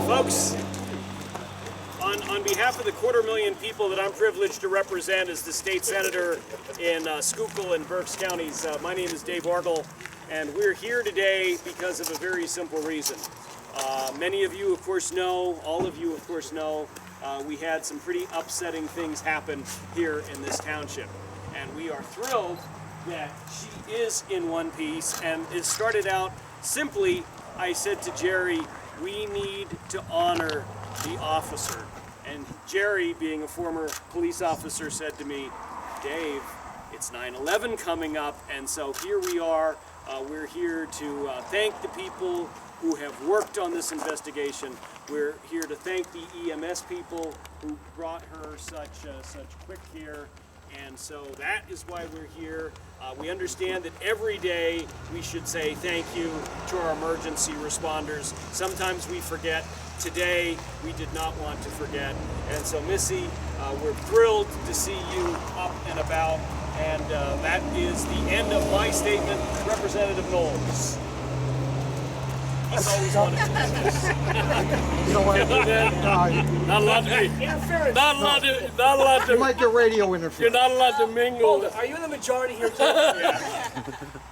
Folks, on behalf of the 250,000 people that I'm privileged to represent as the state senator in Schuylkill and Berks counties, my name is Dave Argel, and we're here today because of a very simple reason. Many of you, of course, know, all of you, of course, know, we had some pretty upsetting things happen here in this township. And we are thrilled that she is in one piece, and it started out simply, I said to Jerry, we need to honor the officer. And Jerry, being a former police officer, said to me, Dave, it's 9/11 coming up, and so here we are. We're here to thank the people who have worked on this investigation. We're here to thank the EMS people who brought her such quick care. And so that is why we're here. We understand that every day we should say thank you to our emergency responders. Sometimes we forget. Today we did not want to forget. And so Missy, we're thrilled to see you up and about. And that is the end of my statement. Representative Knowles. He's always wanted to do this. You don't want to do that? Not allowed to be. Not allowed to. You might get radio interference. You're not allowed to mingle. Are you in the majority here too? Yeah.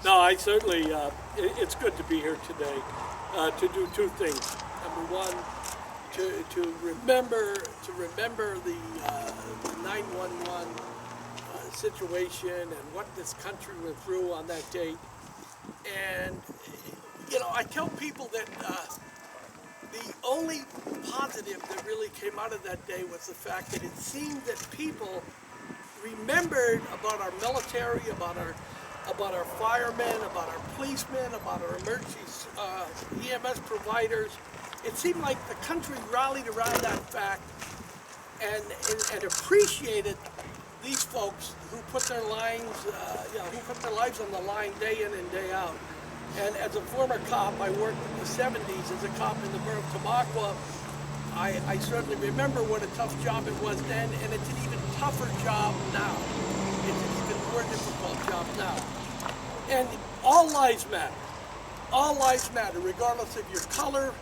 No, I certainly. It's good to be here today to do two things. Number one, to remember the 9/11 situation and what this country went through on that date. And you know, I tell people that the only positive that really came out of that day was the fact that it seemed that people remembered about our military, about our firemen, about our policemen, about our emergency EMS providers. It seemed like the country rallied around that fact and appreciated these folks who put their lives on the line day in and day out. And as a former cop, I worked in the 70s as a cop in the borough of Tamaqua. I certainly remember what a tough job it was then, and it's an even tougher job now. It's an even more difficult job now. And all lives matter. All lives matter, regardless of your color.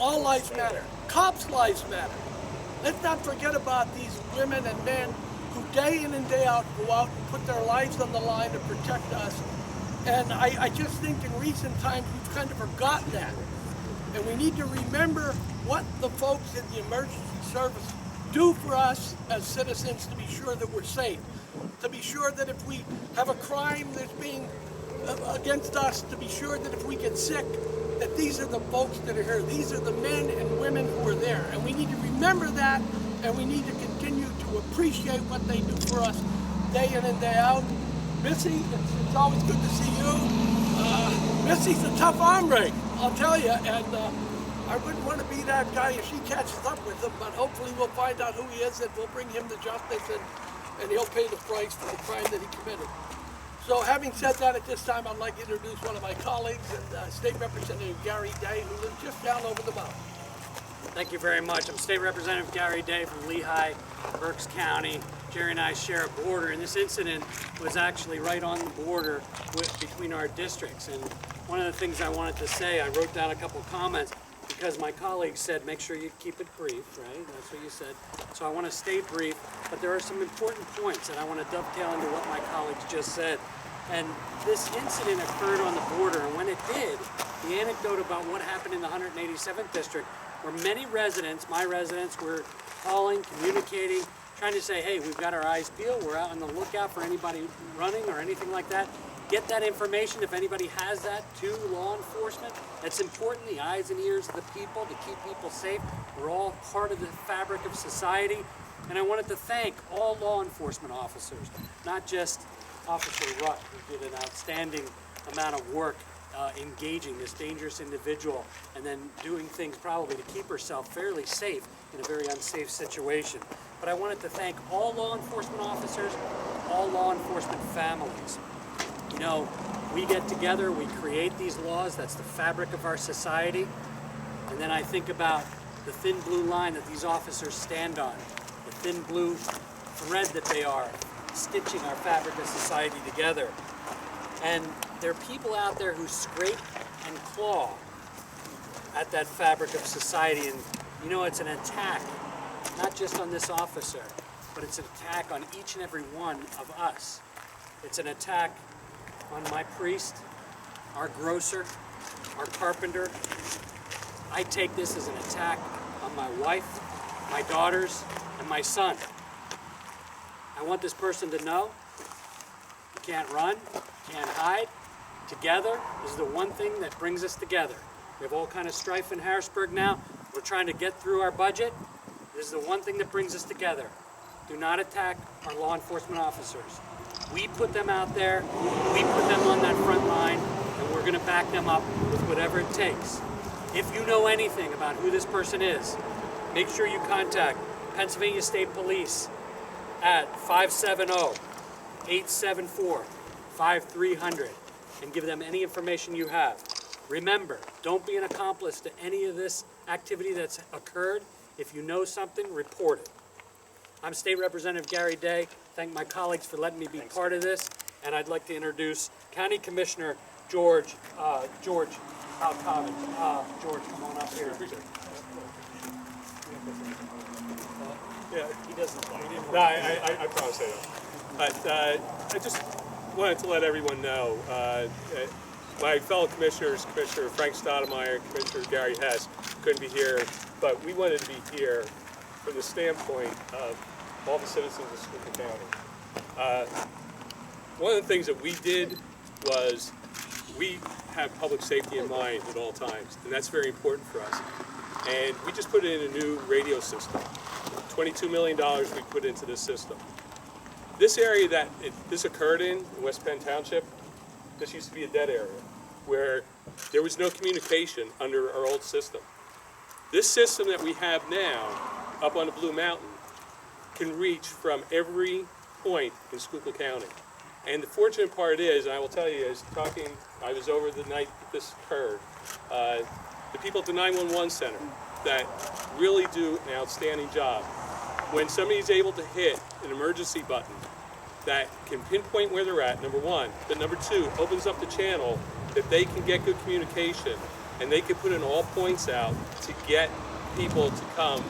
All lives matter. Cops' lives matter. Let's not forget about these women and men who day in and day out go out and put their lives on the line to protect us. And I just think in recent times we've kind of forgotten that. And we need to remember what the folks in the emergency service do for us as citizens to be sure that we're safe. To be sure that if we have a crime that's being against us, to be sure that if we get sick, that these are the folks that are here. These are the men and women who are there. And we need to remember that, and we need to continue to appreciate what they do for us day in and day out. Missy, it's always good to see you. Missy's a tough hombre, I'll tell you, and I wouldn't want to be that guy if she catches up with him, but hopefully we'll find out who he is and we'll bring him to justice and he'll pay the price for the crime that he committed. So having said that, at this time I'd like to introduce one of my colleagues, and State Representative Gary Day, who lives just down over the mountain. Thank you very much. I'm State Representative Gary Day from Lehigh, Berks County. Jerry and I share a border, and this incident was actually right on the border between our districts. And one of the things I wanted to say, I wrote down a couple comments because my colleagues said make sure you keep it brief, right? That's what you said. So I want to stay brief, but there are some important points, and I want to dovetail into what my colleagues just said. And this incident occurred on the border, and when it did, the anecdote about what happened in the 187th district, where many residents, my residents, were calling, communicating, trying to say, hey, we've got our eyes peeled, we're out on the lookout for anybody running or anything like that. Get that information, if anybody has that, to law enforcement. That's important, the eyes and ears of the people, to keep people safe. We're all part of the fabric of society. And I wanted to thank all law enforcement officers, not just Officer Ruch, who did an outstanding amount of work engaging this dangerous individual and then doing things probably to keep herself fairly safe in a very unsafe situation. But I wanted to thank all law enforcement officers, all law enforcement families. You know, we get together, we create these laws, that's the fabric of our society, and then I think about the thin blue line that these officers stand on, the thin blue thread that they are, stitching our fabric of society together. And there are people out there who scrape and claw at that fabric of society, and you know, it's an attack, not just on this officer, but it's an attack on each and every one of us. It's an attack on my priest, our grocer, our carpenter. I take this as an attack on my wife, my daughters, and my son. I want this person to know you can't run, you can't hide. Together is the one thing that brings us together. We have all kind of strife in Harrisburg now. We're trying to get through our budget. This is the one thing that brings us together. Do not attack our law enforcement officers. We put them out there, we put them on that front line, and we're gonna back them up with whatever it takes. If you know anything about who this person is, make sure you contact Pennsylvania State Police at 570-874-5300 and give them any information you have. Remember, don't be an accomplice to any of this activity that's occurred. If you know something, report it. I'm State Representative Gary Day. Thank my colleagues for letting me be part of this. And I'd like to introduce County Commissioner George Alcavin. George, come on up here. Yeah, He doesn't. no, I promise I don't. But I just wanted to let everyone know, my fellow commissioners, Commissioner Frank Stoudemire, Commissioner Gary Hess, couldn't be here, but we wanted to be here from the standpoint of all the citizens of Schuylkill County. One of the things that we did was we have public safety in mind at all times, and that's very important for us. And we just put in a new radio system. $22 million we put into this system. This area that this occurred in West Penn Township, this used to be a dead area where there was no communication under our old system. This system that we have now up on the Blue Mountain can reach from every point in Schuylkill County. And the fortunate part is, and I will tell you, I was over the night that this occurred, the people at the 911 center that really do an outstanding job. When somebody's able to hit an emergency button that can pinpoint where they're at, number one, but number two, opens up the channel that they can get good communication and they can put in all points out to get people to come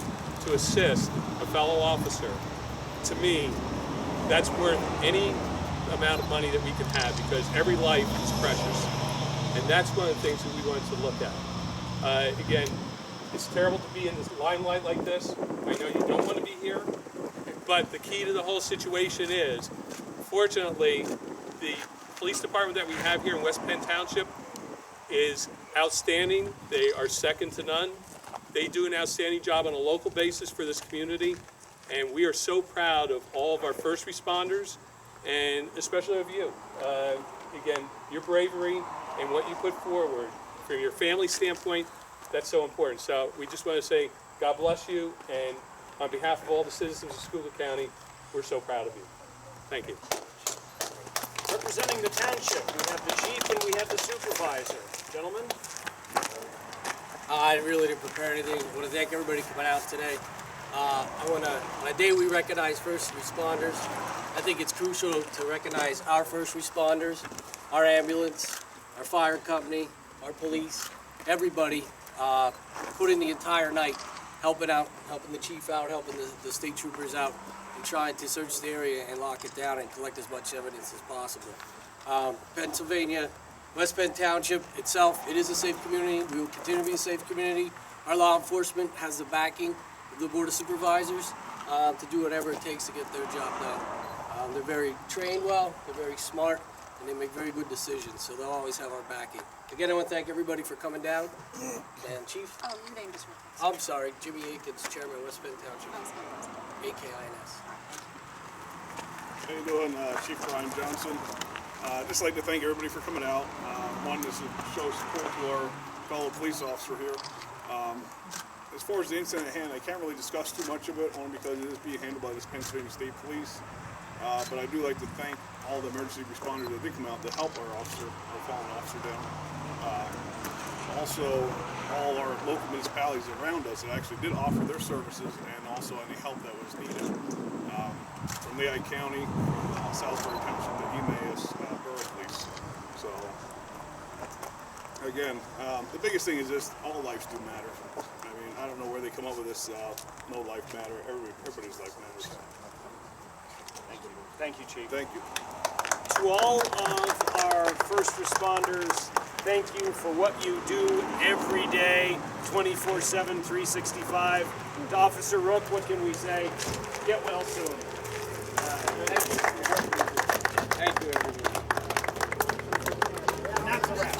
to assist a fellow officer. To me, that's worth any amount of money that we can have because every life is precious. And that's one of the things that we wanted to look at. Again, it's terrible to be in this limelight like this. I know you don't want to be here, but the key to the whole situation is, fortunately, the police department that we have here in West Penn Township is outstanding. They are second to none. They do an outstanding job on a local basis for this community, and we are so proud of all of our first responders, and especially of you. Again, your bravery and what you put forward from your family standpoint, that's so important. So we just want to say, God bless you, and on behalf of all the citizens of Schuylkill County, we're so proud of you. Thank you. Representing the township, we have the chief and we have the supervisor. Gentlemen? I really didn't prepare anything. I want to thank everybody for coming out today. On a day we recognize first responders, I think it's crucial to recognize our first responders, our ambulance, our fire company, our police, everybody put in the entire night, helping out, helping the chief out, helping the state troopers out, and trying to search the area and lock it down and collect as much evidence as possible. Pennsylvania, West Penn Township itself, it is a safe community. We will continue to be a safe community. Our law enforcement has the backing of the Board of Supervisors to do whatever it takes to get their job done. They're very trained well, they're very smart, and they make very good decisions, so they'll always have our backing. Again, I want to thank everybody for coming down. And Chief? Your name is Ruch. I'm sorry, Jimmy Akins, Chairman, West Penn Township, AKINS. How you doing, Chief Brian Johnson? I'd just like to thank everybody for coming out. One is to show support to our fellow police officer here. As far as the incident at hand, I can't really discuss too much of it, only because it is being handled by this Pennsylvania State Police. But I do like to thank all the emergency responders that did come out to help our officer, our fallen officer down. Also, all our local municipalities around us that actually did offer their services and also any help that was needed. From Lehigh County, from Salisbury Township, the Emmaus Borough Police. So again, the biggest thing is just all lives do matter. I mean, I don't know where they come up with this no life matter. Everybody's life matters. Thank you. Thank you, Chief. Thank you. To all of our first responders, thank you for what you do every day, 24/7, 365. To Officer Rook, what can we say? Get well soon. Thank you, everyone. And that's a wrap.